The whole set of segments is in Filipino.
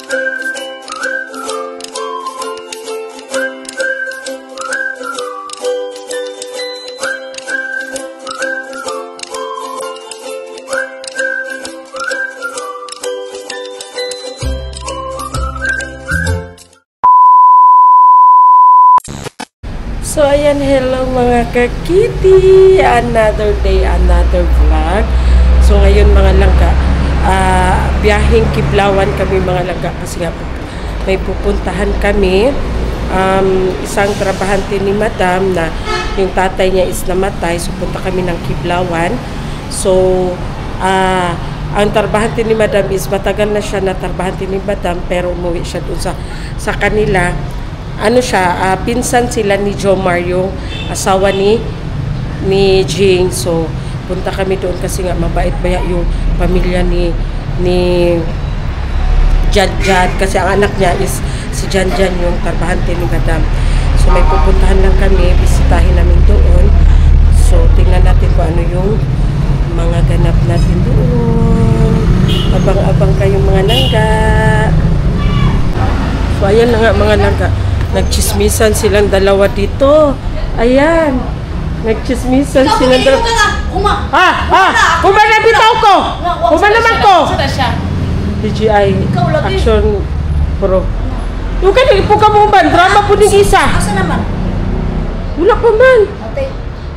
So ayan, hello mga kakiti, another day, another vlog. So ngayon mga langga, biyaheng Kiblawan kami mga langga kasi nga may pupuntahan kami. Isang trabahante ni Madam na yung tatay niya is namatay, so punta kami ng Kiblawan. So ang trabahante ni Madam is matagal na siya na trabahante ni Madam, pero umuwi siya dun sa kanila. Ano siya, pinsan sila ni Jomar, yung asawa ni Jing. So, punta kami doon kasi nga mabait-baya yung pamilya ni Jad, kasi ang anak niya is si Jan yung trabahante ni Madam. So, may pupuntahan lang kami, bisitahin namin doon. So, tingnan natin kung ano yung mga ganap natin doon. Abang-abang kayong mga langga. So, ayan na nga mga langga. Nagchismisan silang dalawa dito. Ayan. Nagchismisan silang dalawa. Kuma na bitaw ko. Kuma naman ko. DJI Action Pro. Yung ka ipuka mo ba? Drama po ng isa. Asa naman? Wala pa man.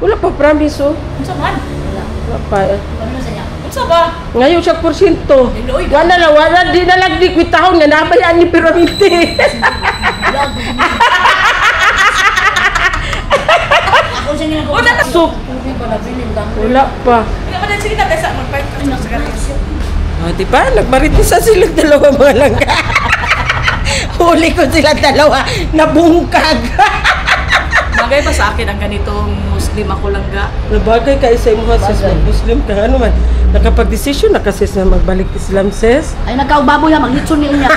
Wala pa, promise oh. Asa man? Wala pa eh. Ano sa niya? Asa ba? Ngayon siya porsyento. Wala, di nalagdik with tahon nga nabayaan ni Piramide. Ako sa niya. Soup. Wala pa. Diba? Nagmaritisan silang dalawa mga langga. Huli ko silang dalawa. Nabungkag. Bagay pa sa akin ang ganitong Muslim ako langga. Nabagay ka isa yung mga sis Muslim ka. Ano man? Nakapag-desisyon na kasi na magbalik Islam sis. Ay nagkaubaboy ha, maglitson niya niya.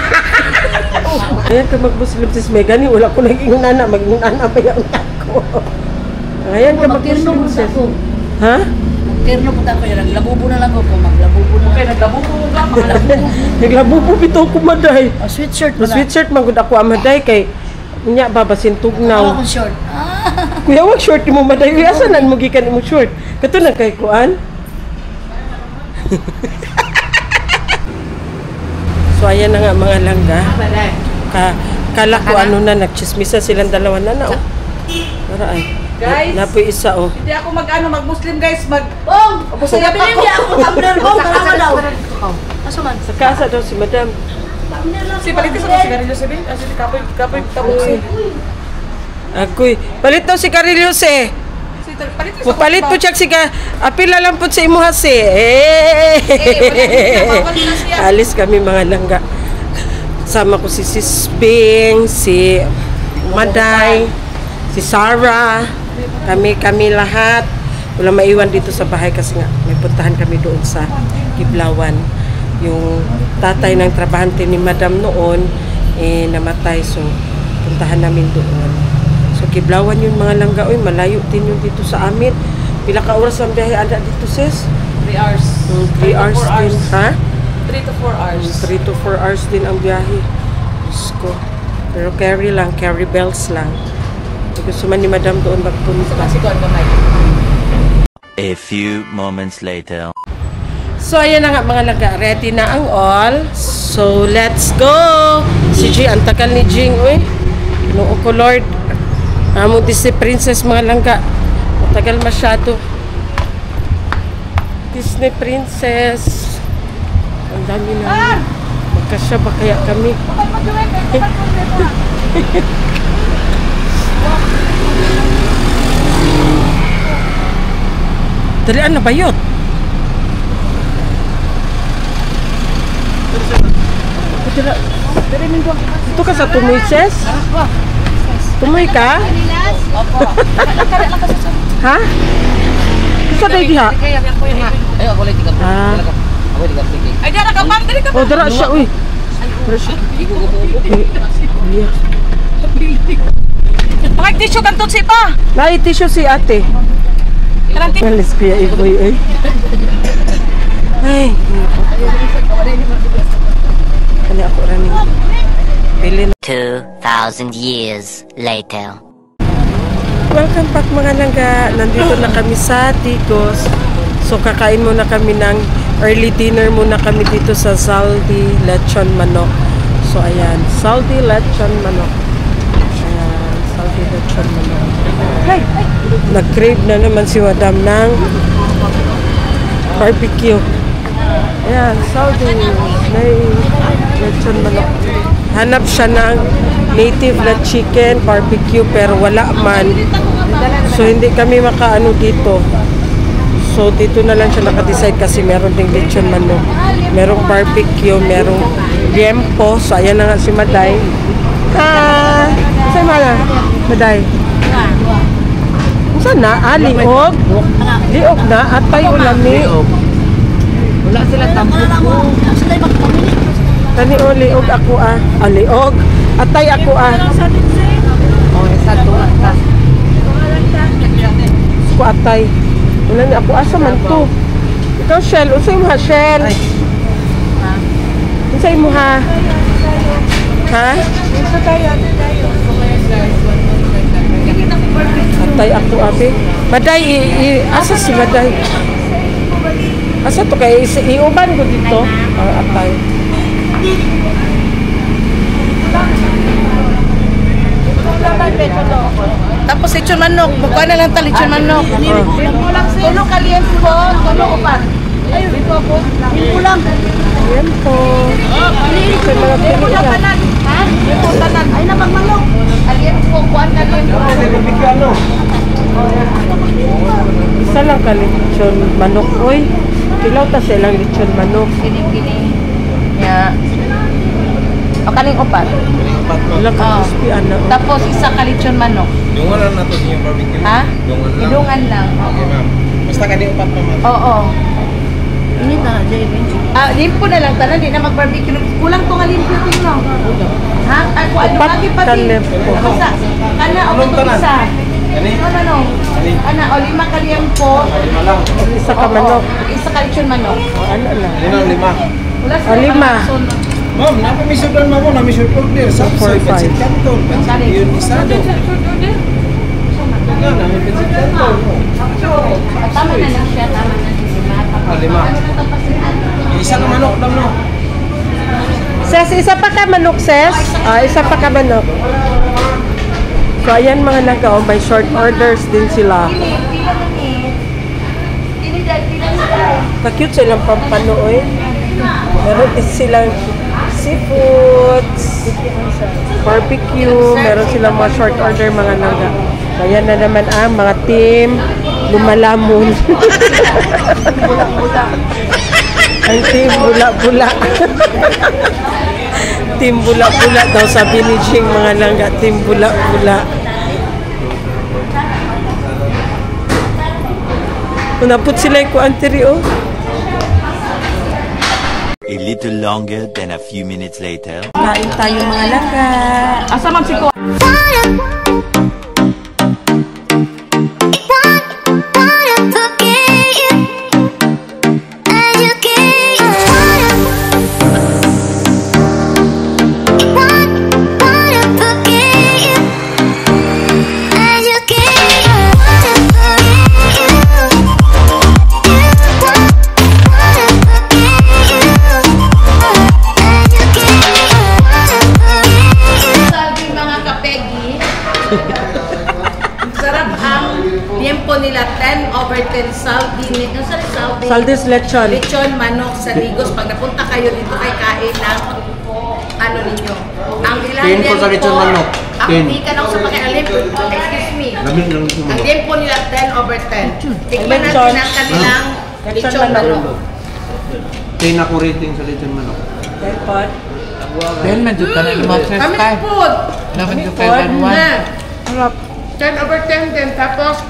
Ayan ka mag-Muslim sis Megani. Wala ko nag-ingon na. Mag-ingon ba yan ako? Ayan ka mag-Muslim sis. Ha? Terno po tayo yan. Naglabubo na lang ako. Maglabubo na lang. Okay, naglabubo ka. Maglabubo. Naglabubo bito ko maday. Sweatshirt mo na. Sweatshirt magod ako amaday kay nya babasin tugnaw. Ako short. Kuya, wag short mo maday. Asanan mo gikan mo short? Kato na kay kuan. So ayan na nga mga langga. Kala ko ano na nagchismisa silang dalawa na na. Para ay. Guys, napoy isa oh. Hindi ako mag-Muslim guys, Bong! Sabi niya ako tabler bong kasama daw. Asa man? Sa casa daw si Madam. Si palitis ako si Garillo Sabi. Asi kapoy. Agoy, palit daw si Carillos eh. Palitis ako. Palit po siya siga. Apila lang po sa imuhas eh. Alis kami mga langga. Sama ko si Sis Bing, si Maday, si Sarah. Kami lahat. Wala maiwan dito sa bahay kasi nga may puntahan kami doon sa Kiblawan. Yung tatay ng trabahante ni Madam noon namatay, so puntahan namin doon. So Kiblawan yun mga langga. Uy, malayo din yun dito sa amin. Pila ka oras ang biyahe ada dito sis? 3 hours. 3 hours din, ha? 3 to 4 hours. 3 to 4 hours din ang biyahe. Diyos ko. Pero carry bells lang. Gusto man ni Madam doon magpunta. A few moments later. So ayan na nga mga langga. Ready na ang all. So let's go! Si G, ang tagal ni Jing. Uy, noo ko Lord. Among Disney Princess mga langga. Matagal masyado. Disney Princess. Ang dami na. Magkasya ba kaya kami? Dalian na bayot. Ito ka sa Tumoy, Ses? Tumoy ka? Ha? Isa tayo diha? Ay, ako lang tigap. Ako tigap. Ay, dara ka ma'am, dali ka. Oh, dara siya, uy. Dara siya. Pakag-tissue kang tutsi pa. Nai-tissue si ate. Alis kuya Iboy, eh. Ay, kali ako raning. 2,000 years later. Welcome back mga langga. Nandito na kami sa Digos. So kakain muna kami ng early dinner muna kami dito sa Saldi Lechon Manok. So ayan, Saldi Lechon Manok. Ayan, Saldi Lechon Manok. Hey! Nag-crave na naman si Madam ng barbecue. Ayan, Saldi. May Lechon Manok. Hanap siya ng native na chicken, barbecue, pero wala man. So, hindi kami makaano dito. So, dito na lang siya nakadecide kasi meron ding lechon manok. Merong barbecue, merong liempo. So, ayan na nga si Maday. Saan na? Maday? Saan na? Liog? Liog na? At tayo ulami. Wala sila tampo. Sila magpamili. Tani o, liog ako liog. Atay ako Oh, isa to. Ako atay. Wala na ako asa man to. Ikaw, Shell. Unsay mo ha, Shell? Unsay mo ha? Ha? Atay ako, abi. Maday, asa si Maday? Asa to kay iuban ko dito? Atay. Tapos lechon manok. Buka na lang ta lechon manok. Tulong kaliyan po. Tulong upat. Ayun, dito ako. Pulang. Ayan po. Sa mga pinila. Ha? Ito tanan. Ay na magmanok. Kaliyan po. Kuan kaliyan po. Isa lang ka lechon manok. Uy, kilaw ta silang lechon manok. Kini. Ya. O kaning upat. Wala ka crispy, ano. Tapos isa ka lechon manok. Dungan lang nato yung barbecue. Ha? Dungan lang. Idungan lang. Okay, ma'am. Basta ka di upat pa, ma'am. Oo. Ini na, limpo na lang tanan, di na mag-barbecue. Kulang to nga limpo tingno. Ha? Ay, kung ano, Upat lagi ka pati. limpo. Basta, kana o Anong tanan? isa. Ani? No. Ana, o 5 ka limpo. Lima lang. Isa ka manok. Isa ka lechon manok. Ano lang. Lima. Wala O, 5. Ma'am, napamisudan mo ako. Namisud order. Sapsoy, 4-5. pansit canton. Pansit yun isado. Nga, namin pansit canton. Tama na lang siya, tama na siya. 5. Isa ka manok lang, no? Ses, isa pa ka manok, Ses? Isa pa ka manok. So, ayan mga langga, may short orders din sila. Pila na ni. Pila na. Ka-cute silang pampanoy. Meron din silang seafoods, barbecue, meron silang mga short order mga langga. So, ayan na naman ang mga team lumalamon. Ang team bula-bula. Team bula-bula daw sabi ni Jing mga langga. Team bula-bula. Unapot sila yung kuantiri, oh. A little longer than a few minutes later. Kain tayo mga langga. Asa man si ko? Sarap ang liempo nila, 10/10 Saldi. Saldi's lechon. Lechon manok sa Digos. Pag napunta kayo dito kay kain ng ano ninyo. Ang ilang 10 po sa lechon manok. Ang 10. hindi ka na sa pakialim. Excuse me. Lamin lang ito, Ang manok. liempo nila 10/10. Tikman Lechon. natin ang kanilang Lechon lechon manok. manok. 10 ako rating sa lechon manok. Telepon. Ben, medyo ka na lumatras Kami ka. food. Naman ka Food 5-1. Harap. 10/10 din. Tapos,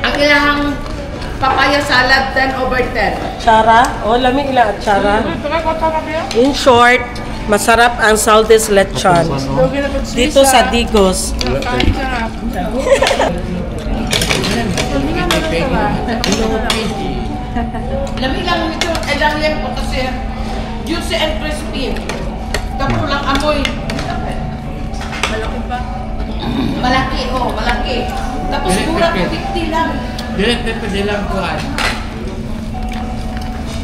ang ilahang papaya salad, 10/10. Tsara. O, lamig ilang at tsara. In short, masarap ang Saldi's lechon. Dito sa Digos. Lamig lang ito. Ay lang yan po kasi juicy and crispy. Tapos lang amoy. Malaki, oh, malaki. Tapos mura 50 lang. Direct na pwede lang kuhan.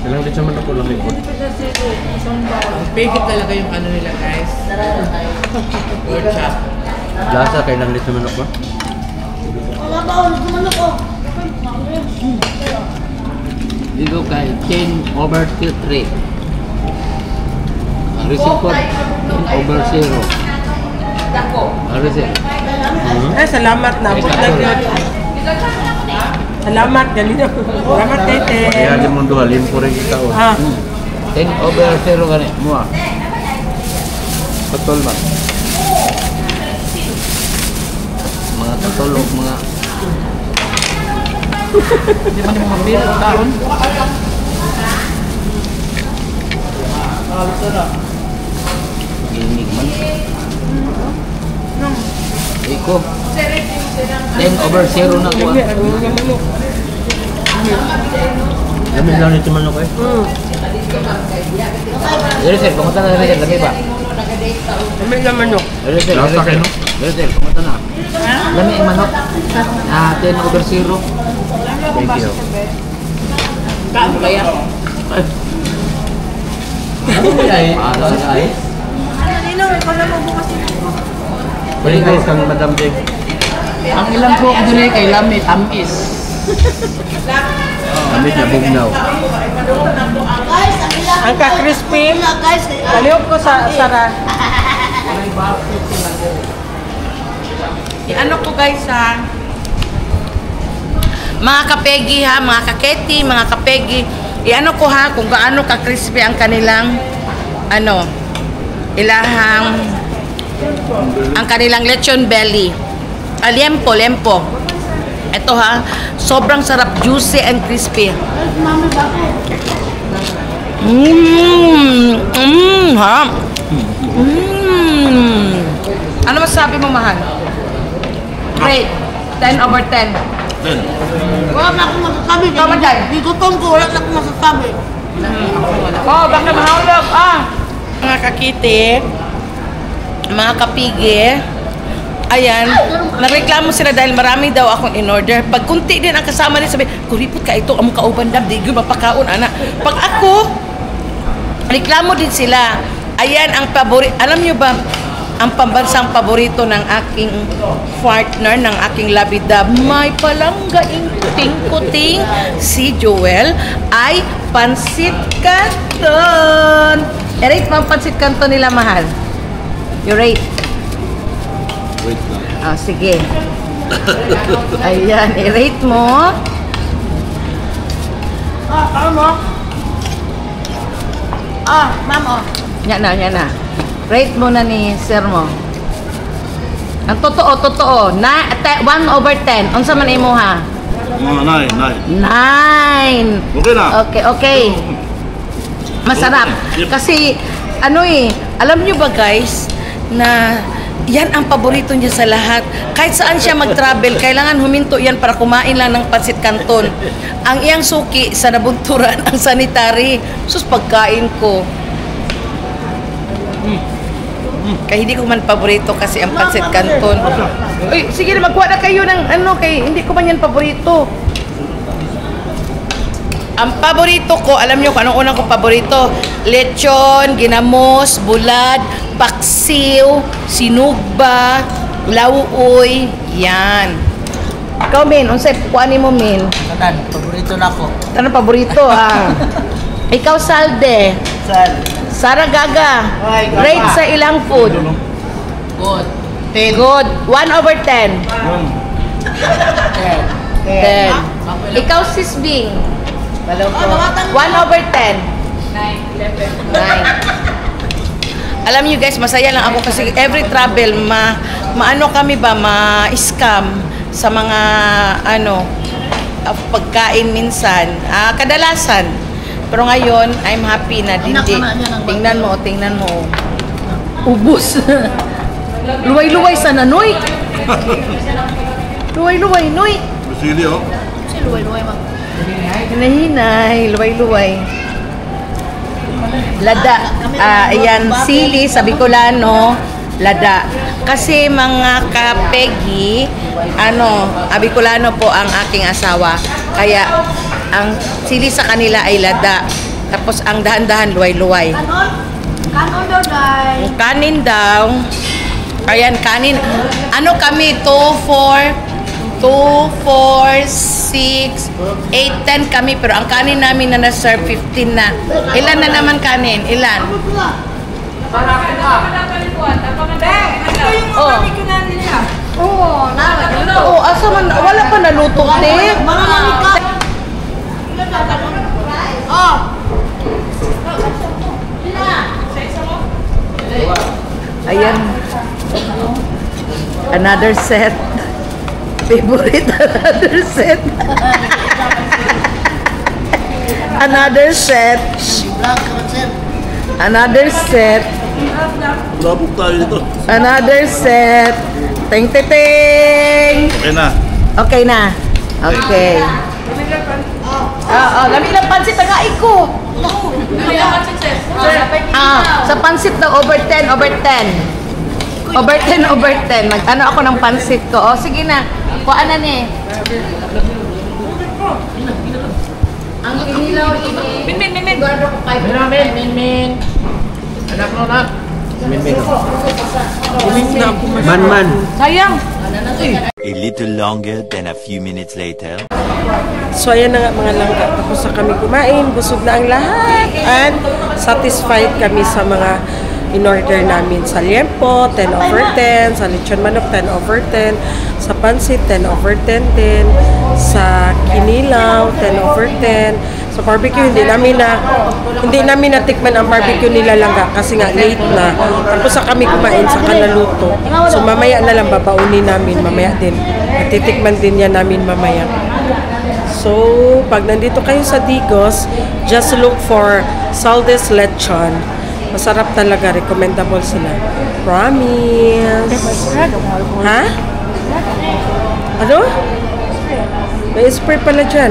Kailang di siya man ako lang likod. Ang pigit talaga yung ano nila guys. Pork chop. Lasa, kailang di siya man ako. Dito kay 10/3. Ang receipt ko 10/0. Dako. Ang receipt. Salamat na. Salamat, ganito. Salamat, tete. Kaya di mo duhalin po rin kita. 10/0 gani. Mua. Patol man. Mga katulog, mga... Hindi man yung mga beer o taon. Ginig man. Iko. 10/0 na kuha. Lamin lang nito man ako eh. Jersey, pumunta na rin. Lami ba? May laman no. Jersey, Lasa kayo, no? Jersey, pumunta na. Lami yung manok. 10/0. Thank you. Kaano kaya? Ano ay? Balik guys kang Madam Jeng. Ang ilang po doon ay kay Lami, tamis. Kami niya bugnaw. Ang ka-crispy. Kaliyok ko sa Sara. Ano ko guys ha? Mga kapegi ha, mga kaketi, mga kapegi. Iano ko ha kung gaano ka-crispy ang kanilang ang kanilang lechon belly. Lempo. Ito ha, sobrang sarap, juicy and crispy. Ha? Ano masasabi mo, mahal? Great. 10/10. Wala na akong masasabi. Tama dyan. Dito ko, wala na akong masasabi. Oh, baka mahulog. Mga kakiti, mga kapigi, ayan, nagreklamo sila dahil marami daw akong in-order. Pag kunti din ang kasama din, sabi, kuripot ka ito, among kauban dam, di yun mapakaon, anak. Pag ako, reklamo din sila. Ayan ang paborito, alam nyo ba, ang pambansang paborito ng aking partner, ng aking labida, may palanggaing kuting-kuting, si Joel, ay pansit canton. I-rate mo ang pansit canton nila, mahal. You rate. Wait lang. Sige. Ayan, i-rate mo. Ano? Ma'am, Yan na. Rate mo na ni sir mo. Ang totoo. 1/10. Unsa man imo ha? 9. Okay na. Okay. Masarap. Kasi, alam nyo ba guys, na yan ang paborito niya sa lahat. Kahit saan siya mag-travel, kailangan huminto yan para kumain lang ng pansit canton. Ang iyang suki sa nabunturan, ang sanitary. Sus, pagkain ko. Kaya hindi ko man paborito kasi ang pansit canton. Uy, sige na, magkuha na kayo ng kay hindi ko man yan paborito. Ang paborito ko, alam nyo kung anong unang ko paborito? Lechon, ginamos, bulad, paksiw, sinugba, lauoy, yan. Ikaw, Min, unsay kuhanin mo, Min? Tanan, paborito na ako. Ano paborito, ha? Ikaw, Salde. Sara Gaga. Ay, Gaga. Rate sa ilang food. Good. Good. 1/10. 10. Ikaw, Sis Bing. 1/10. 9. Alam niyo guys, masaya lang ako kasi every travel, maano kami ba, ma-scam sa mga pagkain minsan. Kadalasan. Pero ngayon, I'm happy na hindi. Tingnan mo. Ubus. Luway-luway sa nanoy. Luway-luway, noy. Basili oh. Luway-luway, ma'am. Hinahinay, luway-luway. Lada, ayan, sili sa Bicolano, lada. Kasi mga kapegi, Bicolano po ang aking asawa. Kaya ang sili sa kanila ay lada. Tapos ang dahan-dahan luway-luway. Kanon daw, Day. Yung kanin daw. Ayan, kanin. Ano kami? 2, 4, 6, 8, 10 kami. Pero ang kanin namin na na-serve, 15 na. Ilan na naman kanin? Ilan? Oh. Oo, Oo, asa man, wala pa naluto, te. Ayan. Another set. Favorite, another set. Another set. Another set. Labog tayo dito. Another set. Ting ting ting. Okay na. Okay na. Okay. Lami lang pansit ang ai ko. Sa pansit daw over 10, over 10. Over 10, over 10. Nag-ano ako ng pansit ko. O, sige na. Kuhaan na ni. Ang inilaw ini. Min. Guardo ko 5. Min. Anak mo na. Man. Sayang. A little longer than a few minutes later. So ayan na nga mga langga, tapos na kami kumain, busog na ang lahat, and satisfied kami sa mga in-order namin. Sa liempo, 10 over 10, sa lechon manok, 10 over 10, sa pansit, 10 over 10 din, sa kinilaw, 10 over 10, sa barbecue, hindi namin natikman ang barbecue nila langga kasi nga late na. Tapos sa kami kumain, sa kanaluto. So mamaya na lang babaunin namin, mamaya din. At titikman din yan namin mamaya. So, pag nandito kayo sa Digos, just look for Saldes Lechon. Masarap talaga, recommendable sila. Promise. Ha? Ano? May spray pala dyan.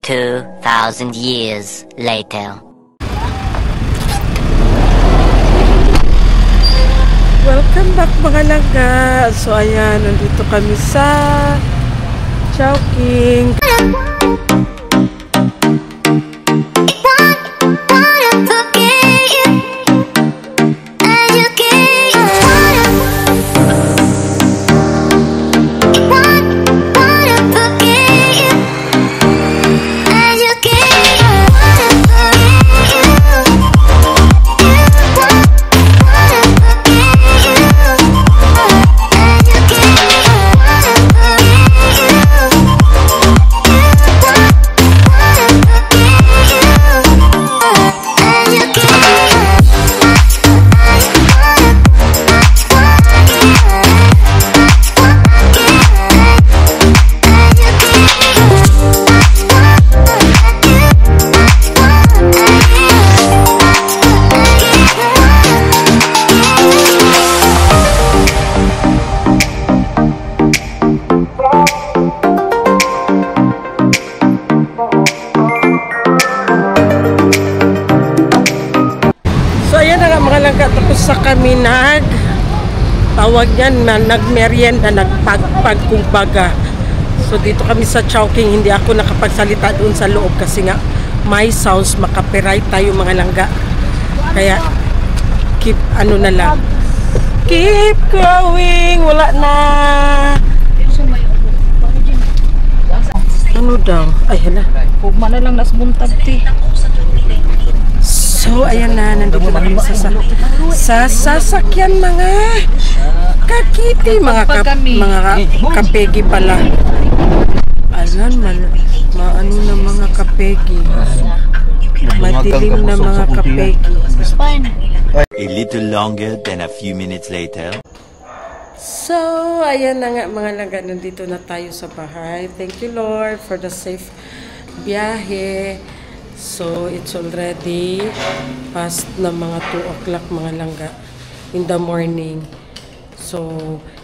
$2,000 years later. Welcome back mga langga. So ayan, nandito kami sa Chowking. Tapos sa kami tawag yan na nagmerienda, nagpagpag kumbaga. So dito kami sa Chowking, hindi ako nakapagsalita doon sa loob kasi nga may sounds, makapiright tayo mga langga. Kaya keep na lang. Keep going, wala na. Ano daw? Ay hala. Hugma na lang nasbuntag ti. So, ayan na, nandito na kami sa sasakyan mga kakiti, mga kapegi pala. Ayan, maano na mga kapegi. Madilim na mga kapegi. A little longer than a few minutes later. So, ayan na nga mga langga, nandito na tayo sa bahay. Thank you Lord for the safe biyahe. So, it's already past na mga 2 o'clock mga langga in the morning. So,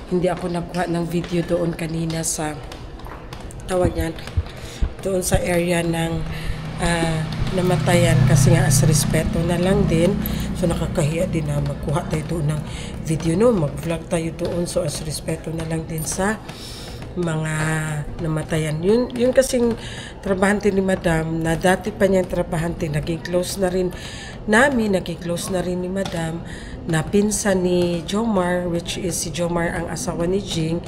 hindi ako nakuha ng video doon kanina sa tawag yan, doon sa area ng namatayan kasi nga as respeto na lang din. So nakakahiya din na magkuha tayo doon ng video, no, mag-vlog tayo doon. So as respeto na lang din sa mga namatayan. Yun kasing trabahante ni Madam, na dati pa niyang trabahante, naging close na rin namin, naging close na rin ni Madam, na pinsan ni Jomar, which is si Jomar ang asawa ni Jing.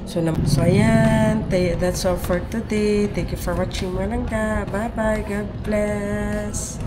So ayan, that's all for today. Thank you for watching, mga langga. Bye bye, God bless.